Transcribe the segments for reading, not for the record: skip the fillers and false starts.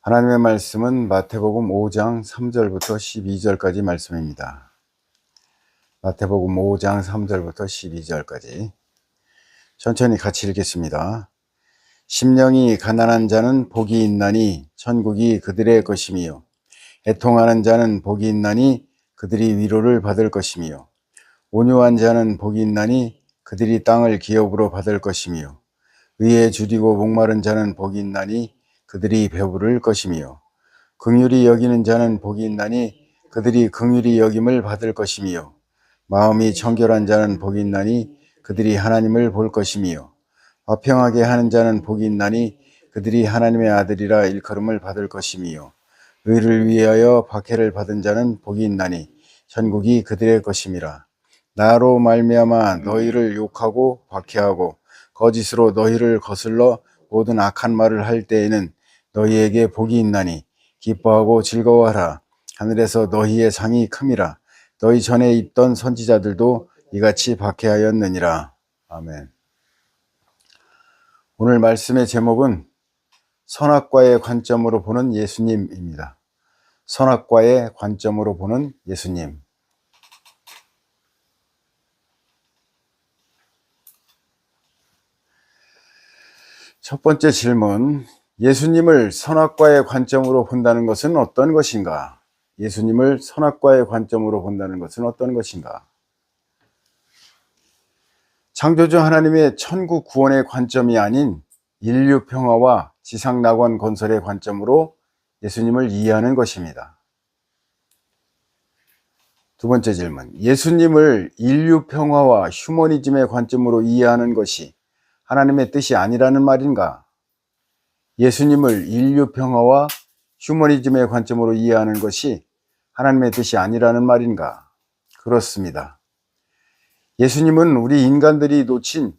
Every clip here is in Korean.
하나님의 말씀은 마태복음 5장 3절부터 12절까지 말씀입니다. 마태복음 5장 3절부터 12절까지 천천히 같이 읽겠습니다. 심령이 가난한 자는 복이 있나니 천국이 그들의 것이며, 애통하는 자는 복이 있나니 그들이 위로를 받을 것이며, 온유한 자는 복이 있나니 그들이 땅을 기업으로 받을 것이며, 의에 주리고 목마른 자는 복이 있나니 그들이 배부를 것이며, 긍휼히 여기는 자는 복이 있나니 그들이 긍휼히 여김을 받을 것이며, 마음이 청결한 자는 복이 있나니 그들이 하나님을 볼 것이며, 화평하게 하는 자는 복이 있나니 그들이 하나님의 아들이라 일컬음을 받을 것이며, 의를 위하여 박해를 받은 자는 복이 있나니 천국이 그들의 것임이라. 나로 말미암아 너희를 욕하고 박해하고 거짓으로 너희를 거슬러 모든 악한 말을 할 때에는 너희에게 복이 있나니 기뻐하고 즐거워하라. 하늘에서 너희의 상이 큼이라. 너희 전에 있던 선지자들도 이같이 박해하였느니라. 아멘. 오늘 말씀의 제목은 선악과의 관점으로 보는 예수님입니다. 선악과의 관점으로 보는 예수님. 첫 번째 질문, 예수님을 선악과의 관점으로 본다는 것은 어떤 것인가? 예수님을 선악과의 관점으로 본다는 것은 어떤 것인가? 창조주 하나님의 천국 구원의 관점이 아닌 인류 평화와 지상 낙원 건설의 관점으로 예수님을 이해하는 것입니다. 두 번째 질문, 예수님을 인류 평화와 휴머니즘의 관점으로 이해하는 것이 하나님의 뜻이 아니라는 말인가? 예수님을 인류 평화와 휴머니즘의 관점으로 이해하는 것이 하나님의 뜻이 아니라는 말인가? 그렇습니다. 예수님은 우리 인간들이 놓친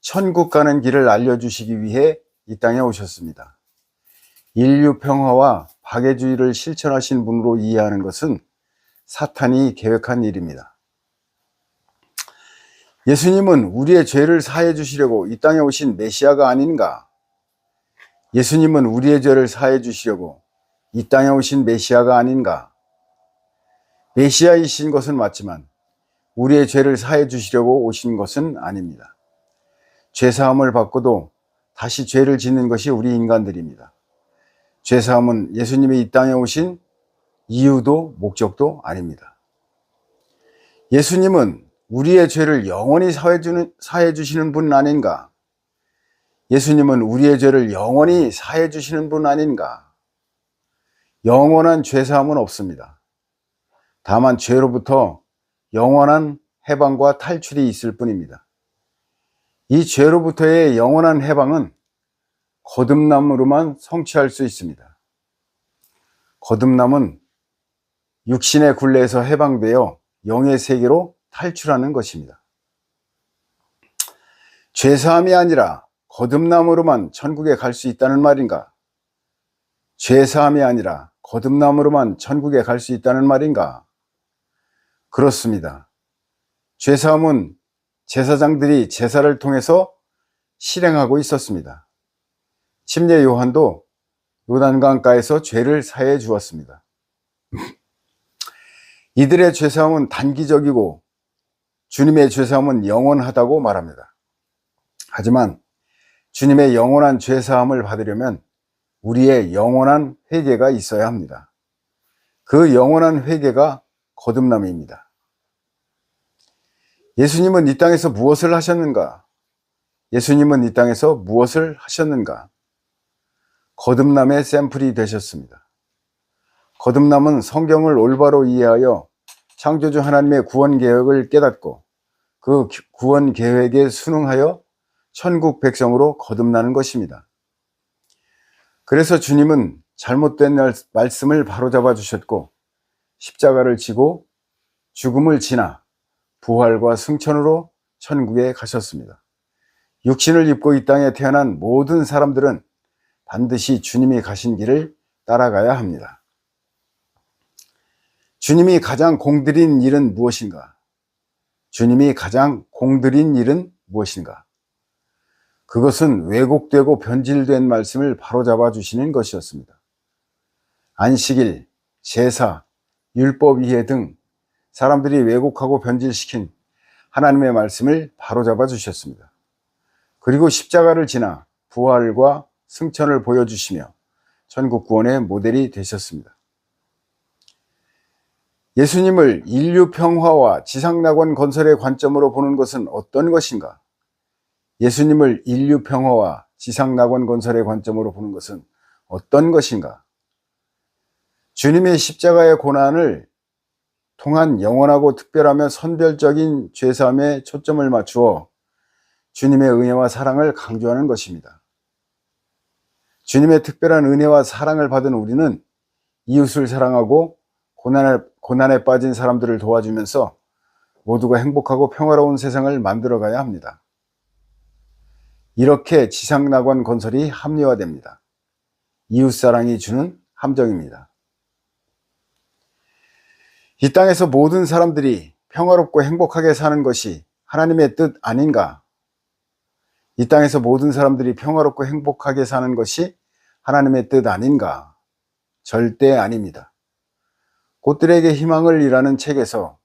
천국 가는 길을 알려주시기 위해 이 땅에 오셨습니다. 인류 평화와 박애주의를 실천하신 분으로 이해하는 것은 사탄이 계획한 일입니다. 예수님은 우리의 죄를 사해 주시려고 이 땅에 오신 메시아가 아닌가? 예수님은 우리의 죄를 사해 주시려고 이 땅에 오신 메시아가 아닌가? 메시아이신 것은 맞지만 우리의 죄를 사해 주시려고 오신 것은 아닙니다. 죄사함을 받고도 다시 죄를 짓는 것이 우리 인간들입니다. 죄사함은 예수님이 이 땅에 오신 이유도 목적도 아닙니다. 예수님은 우리의 죄를 영원히 사해 주시는 분 아닌가? 예수님은 우리의 죄를 영원히 사해 주시는 분 아닌가? 영원한 죄사함은 없습니다. 다만 죄로부터 영원한 해방과 탈출이 있을 뿐입니다. 이 죄로부터의 영원한 해방은 거듭남으로만 성취할 수 있습니다. 거듭남은 육신의 굴레에서 해방되어 영의 세계로 탈출하는 것입니다. 죄사함이 아니라 거듭남으로만 천국에 갈 수 있다는 말인가? 죄사함이 아니라 거듭남으로만 천국에 갈 수 있다는 말인가? 그렇습니다. 죄사함은 제사장들이 제사를 통해서 실행하고 있었습니다. 침례 요한도 요단강가에서 죄를 사해 주었습니다. 이들의 죄사함은 단기적이고 주님의 죄사함은 영원하다고 말합니다. 하지만 주님의 영원한 죄사함을 받으려면 우리의 영원한 회개가 있어야 합니다. 그 영원한 회개가 거듭남입니다. 예수님은 이 땅에서 무엇을 하셨는가? 예수님은 이 땅에서 무엇을 하셨는가? 거듭남의 샘플이 되셨습니다. 거듭남은 성경을 올바로 이해하여 창조주 하나님의 구원 계획을 깨닫고 그 구원 계획에 순응하여 천국 백성으로 거듭나는 것입니다. 그래서 주님은 잘못된 말씀을 바로잡아 주셨고 십자가를 지고 죽음을 지나 부활과 승천으로 천국에 가셨습니다. 육신을 입고 이 땅에 태어난 모든 사람들은 반드시 주님이 가신 길을 따라가야 합니다. 주님이 가장 공들인 일은 무엇인가? 주님이 가장 공들인 일은 무엇인가? 그것은 왜곡되고 변질된 말씀을 바로잡아 주시는 것이었습니다. 안식일, 제사, 율법 이해 등 사람들이 왜곡하고 변질시킨 하나님의 말씀을 바로잡아 주셨습니다. 그리고 십자가를 지나 부활과 승천을 보여주시며 천국 구원의 모델이 되셨습니다. 예수님을 인류 평화와 지상낙원 건설의 관점으로 보는 것은 어떤 것인가? 예수님을 인류 평화와 지상낙원 건설의 관점으로 보는 것은 어떤 것인가? 주님의 십자가의 고난을 통한 영원하고 특별하며 선별적인 죄사함에 초점을 맞추어 주님의 은혜와 사랑을 강조하는 것입니다. 주님의 특별한 은혜와 사랑을 받은 우리는 이웃을 사랑하고 고난에 빠진 사람들을 도와주면서 모두가 행복하고 평화로운 세상을 만들어가야 합니다. 이렇게 지상낙원 건설이 합리화됩니다. 이웃사랑이 주는 함정입니다. 이 땅에서 모든 사람들이 평화롭고 행복하게 사는 것이 하나님의 뜻 아닌가? 이 땅에서 모든 사람들이 평화롭고 행복하게 사는 것이 하나님의 뜻 아닌가? 절대 아닙니다. 꽃들에게 희망을 이라는 책에서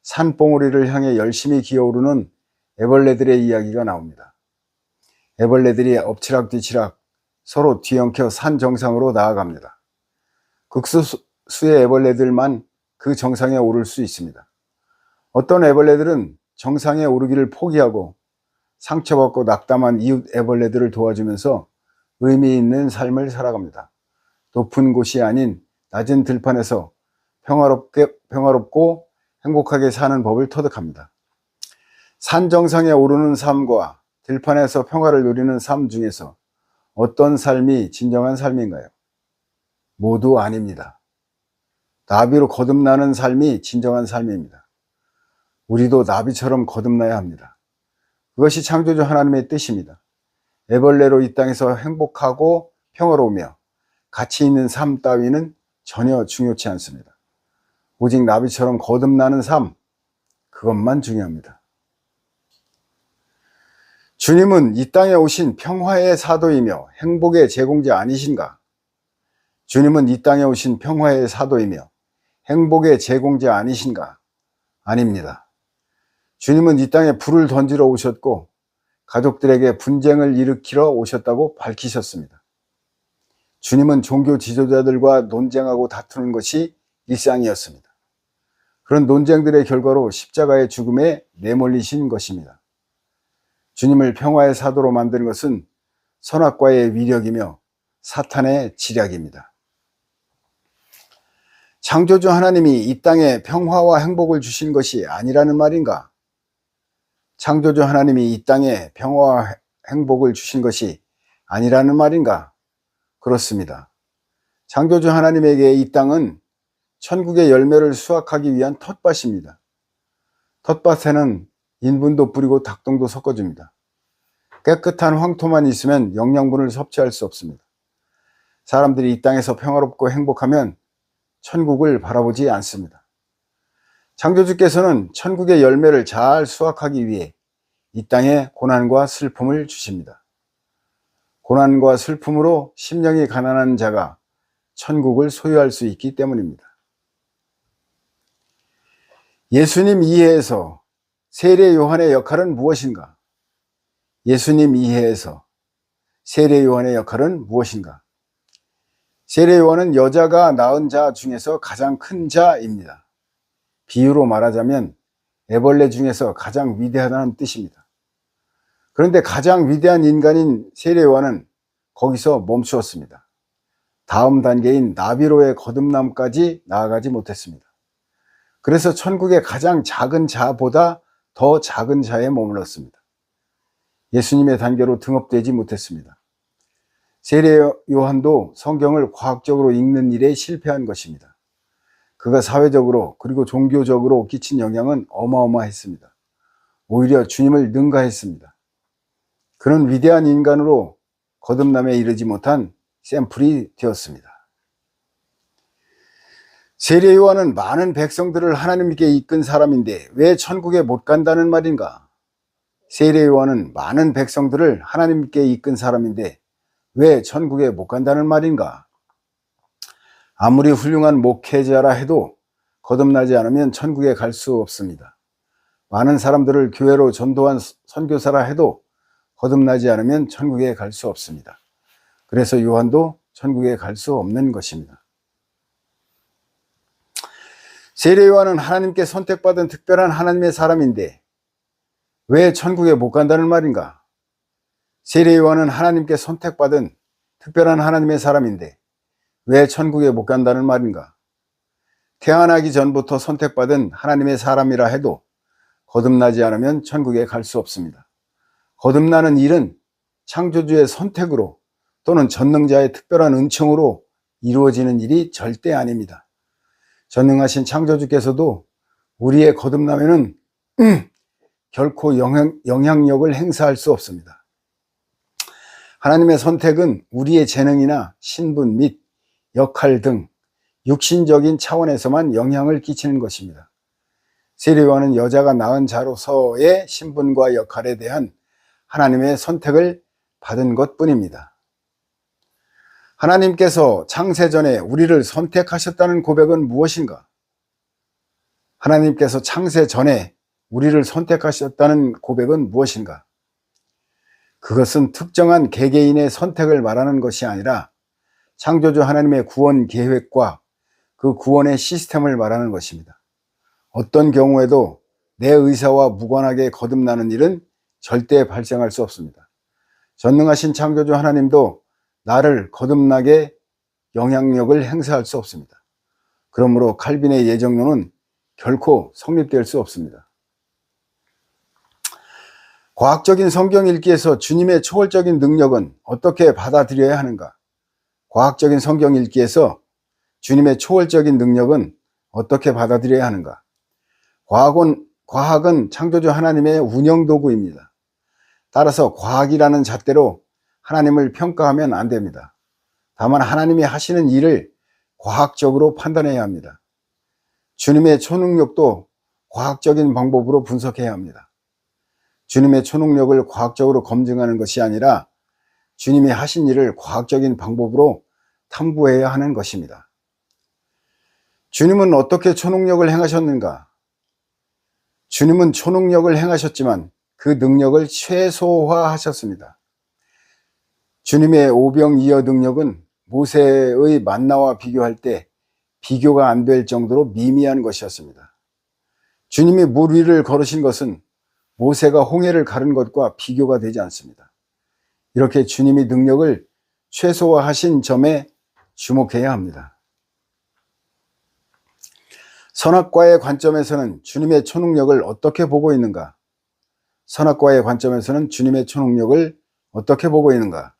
산봉우리를 향해 열심히 기어오르는 애벌레들의 이야기가 나옵니다. 애벌레들이 엎치락뒤치락 서로 뒤엉켜 산 정상으로 나아갑니다. 극소수의 애벌레들만 그 정상에 오를 수 있습니다. 어떤 애벌레들은 정상에 오르기를 포기하고 상처받고 낙담한 이웃 애벌레들을 도와주면서 의미 있는 삶을 살아갑니다. 높은 곳이 아닌 낮은 들판에서 평화롭고 행복하게 사는 법을 터득합니다. 산 정상에 오르는 삶과 들판에서 평화를 누리는 삶 중에서 어떤 삶이 진정한 삶인가요? 모두 아닙니다. 나비로 거듭나는 삶이 진정한 삶입니다. 우리도 나비처럼 거듭나야 합니다. 그것이 창조주 하나님의 뜻입니다. 애벌레로 이 땅에서 행복하고 평화로우며 가치 있는 삶 따위는 전혀 중요치 않습니다. 오직 나비처럼 거듭나는 삶, 그것만 중요합니다. 주님은 이 땅에 오신 평화의 사도이며 행복의 제공자 아니신가? 주님은 이 땅에 오신 평화의 사도이며 행복의 제공자 아니신가? 아닙니다. 주님은 이 땅에 불을 던지러 오셨고 가족들에게 분쟁을 일으키러 오셨다고 밝히셨습니다. 주님은 종교 지도자들과 논쟁하고 다투는 것이 일상이었습니다. 그런 논쟁들의 결과로 십자가의 죽음에 내몰리신 것입니다. 주님을 평화의 사도로 만드는 것은 선악과의 위력이며 사탄의 지략입니다. 창조주 하나님이 이 땅에 평화와 행복을 주신 것이 아니라는 말인가? 창조주 하나님이 이 땅에 평화와 행복을 주신 것이 아니라는 말인가? 그렇습니다. 창조주 하나님에게 이 땅은 천국의 열매를 수확하기 위한 텃밭입니다. 텃밭에는 인분도 뿌리고 닭똥도 섞어줍니다. 깨끗한 황토만 있으면 영양분을 섭취할 수 없습니다. 사람들이 이 땅에서 평화롭고 행복하면 천국을 바라보지 않습니다. 창조주께서는 천국의 열매를 잘 수확하기 위해 이 땅에 고난과 슬픔을 주십니다. 고난과 슬픔으로 심령이 가난한 자가 천국을 소유할 수 있기 때문입니다. 예수님 이해에서 세례 요한의 역할은 무엇인가? 예수님 이해에서 세례 요한의 역할은 무엇인가? 세례 요한은 여자가 낳은 자 중에서 가장 큰 자입니다. 비유로 말하자면 애벌레 중에서 가장 위대하다는 뜻입니다. 그런데 가장 위대한 인간인 세례 요한은 거기서 멈추었습니다. 다음 단계인 나비로의 거듭남까지 나아가지 못했습니다. 그래서 천국의 가장 작은 자보다 더 작은 자에 머물렀습니다. 예수님의 단계로 등업되지 못했습니다. 세례 요한도 성경을 과학적으로 읽는 일에 실패한 것입니다. 그가 사회적으로 그리고 종교적으로 끼친 영향은 어마어마했습니다. 오히려 주님을 능가했습니다. 그는 위대한 인간으로 거듭남에 이르지 못한 샘플이 되었습니다. 세례 요한은 많은 백성들을 하나님께 이끈 사람인데 왜 천국에 못 간다는 말인가? 세례 요한은 많은 백성들을 하나님께 이끈 사람인데 왜 천국에 못 간다는 말인가? 아무리 훌륭한 목회자라 해도 거듭나지 않으면 천국에 갈 수 없습니다. 많은 사람들을 교회로 전도한 선교사라 해도 거듭나지 않으면 천국에 갈 수 없습니다. 그래서 요한도 천국에 갈 수 없는 것입니다. 세례 요한은 하나님께 선택받은 특별한 하나님의 사람인데 왜 천국에 못 간다는 말인가? 세례 요한은 하나님께 선택받은 특별한 하나님의 사람인데 왜 천국에 못 간다는 말인가? 태어나기 전부터 선택받은 하나님의 사람이라 해도 거듭나지 않으면 천국에 갈 수 없습니다. 거듭나는 일은 창조주의 선택으로 또는 전능자의 특별한 은총으로 이루어지는 일이 절대 아닙니다. 전능하신 창조주께서도 우리의 거듭남에는 결코 영향력을 행사할 수 없습니다. 하나님의 선택은 우리의 재능이나 신분 및 역할 등 육신적인 차원에서만 영향을 끼치는 것입니다. 세례 요한은 여자가 낳은 자로서의 신분과 역할에 대한 하나님의 선택을 받은 것뿐입니다. 하나님께서 창세전에 우리를 선택하셨다는 고백은 무엇인가? 하나님께서 창세전에 우리를 선택하셨다는 고백은 무엇인가? 그것은 특정한 개개인의 선택을 말하는 것이 아니라 창조주 하나님의 구원 계획과 그 구원의 시스템을 말하는 것입니다. 어떤 경우에도 내 의사와 무관하게 거듭나는 일은 절대 발생할 수 없습니다. 전능하신 창조주 하나님도 나를 거듭나게 영향력을 행사할 수 없습니다. 그러므로 칼빈의 예정론은 결코 성립될 수 없습니다. 과학적인 성경 읽기에서 주님의 초월적인 능력은 어떻게 받아들여야 하는가? 과학적인 성경 읽기에서 주님의 초월적인 능력은 어떻게 받아들여야 하는가? 과학은 창조주 하나님의 운영 도구입니다. 따라서 과학이라는 잣대로 하나님을 평가하면 안 됩니다. 다만 하나님이 하시는 일을 과학적으로 판단해야 합니다. 주님의 초능력도 과학적인 방법으로 분석해야 합니다. 주님의 초능력을 과학적으로 검증하는 것이 아니라 주님이 하신 일을 과학적인 방법으로 탐구해야 하는 것입니다. 주님은 어떻게 초능력을 행하셨는가? 주님은 초능력을 행하셨지만 그 능력을 최소화하셨습니다. 주님의 오병이어 능력은 모세의 만나와 비교할 때 비교가 안 될 정도로 미미한 것이었습니다. 주님이 물 위를 걸으신 것은 모세가 홍해를 가른 것과 비교가 되지 않습니다. 이렇게 주님이 능력을 최소화하신 점에 주목해야 합니다. 선악과의 관점에서는 주님의 초능력을 어떻게 보고 있는가? 선악과의 관점에서는 주님의 초능력을 어떻게 보고 있는가?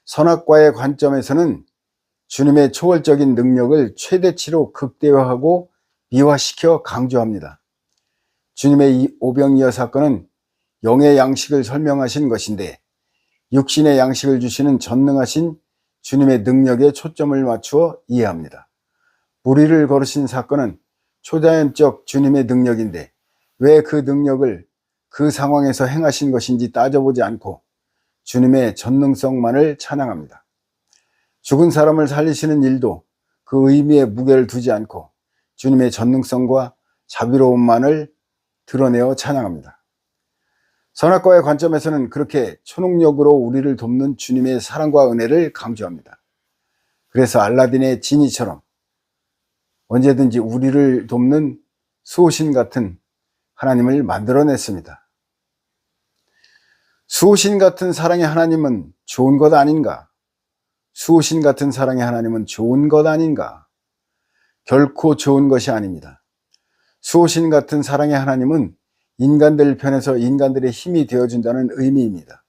선악과의 관점에서는 주님의 초월적인 능력을 최대치로 극대화하고 미화시켜 강조합니다. 주님의 이 오병이어 사건은 영의 양식을 설명하신 것인데 육신의 양식을 주시는 전능하신 주님의 능력에 초점을 맞추어 이해합니다. 물 위를 걸으신 사건은 초자연적 주님의 능력인데 왜 그 능력을 그 상황에서 행하신 것인지 따져보지 않고 주님의 전능성만을 찬양합니다. 죽은 사람을 살리시는 일도 그 의미에 무게를 두지 않고 주님의 전능성과 자비로움만을 드러내어 찬양합니다. 선악과의 관점에서는 그렇게 초능력으로 우리를 돕는 주님의 사랑과 은혜를 강조합니다. 그래서 알라딘의 지니처럼 언제든지 우리를 돕는 수호신 같은 하나님을 만들어냈습니다. 수호신 같은 사랑의 하나님은 좋은 것 아닌가? 수호신 같은 사랑의 하나님은 좋은 것 아닌가? 결코 좋은 것이 아닙니다. 수호신 같은 사랑의 하나님은 인간들 편에서 인간들의 힘이 되어준다는 의미입니다.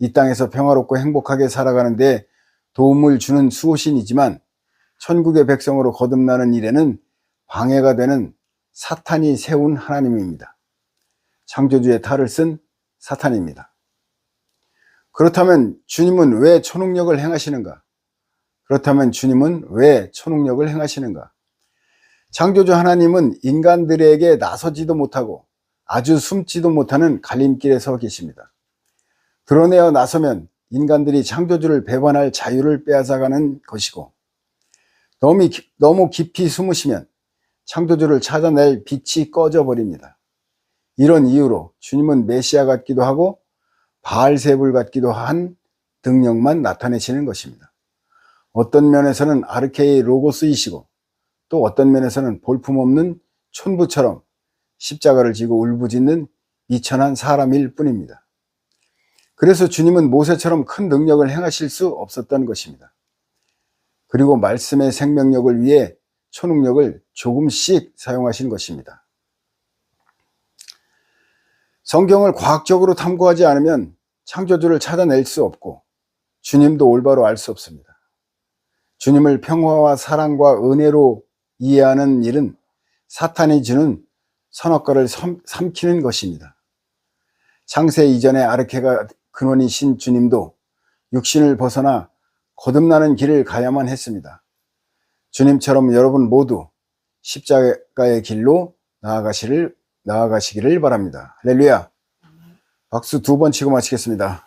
이 땅에서 평화롭고 행복하게 살아가는데 도움을 주는 수호신이지만 천국의 백성으로 거듭나는 일에는 방해가 되는 사탄이 세운 하나님입니다. 창조주의 탈을 쓴 사탄입니다. 그렇다면 주님은 왜 초능력을 행하시는가? 창조주 하나님은 인간들에게 나서지도 못하고 아주 숨지도 못하는 갈림길에 서 계십니다. 드러내어 나서면 인간들이 창조주를 배반할 자유를 빼앗아가는 것이고 너무 깊이 숨으시면 창조주를 찾아낼 빛이 꺼져 버립니다. 이런 이유로 주님은 메시아 같기도 하고 바알세불 같기도 한 능력만 나타내시는 것입니다. 어떤 면에서는 아르케의 로고스이시고 또 어떤 면에서는 볼품없는 촌부처럼 십자가를 지고 울부짖는 미천한 사람일 뿐입니다. 그래서 주님은 모세처럼 큰 능력을 행하실 수 없었던 것입니다. 그리고 말씀의 생명력을 위해 초능력을 조금씩 사용하신 것입니다. 성경을 과학적으로 탐구하지 않으면 창조주를 찾아낼 수 없고 주님도 올바로 알 수 없습니다. 주님을 평화와 사랑과 은혜로 이해하는 일은 사탄이 주는 선악과를 삼키는 것입니다. 창세 이전에 아르케가 근원이신 주님도 육신을 벗어나 거듭나는 길을 가야만 했습니다. 주님처럼 여러분 모두 십자가의 길로 나아가시기를 바랍니다. 할렐루야. 박수 2번 치고 마치겠습니다.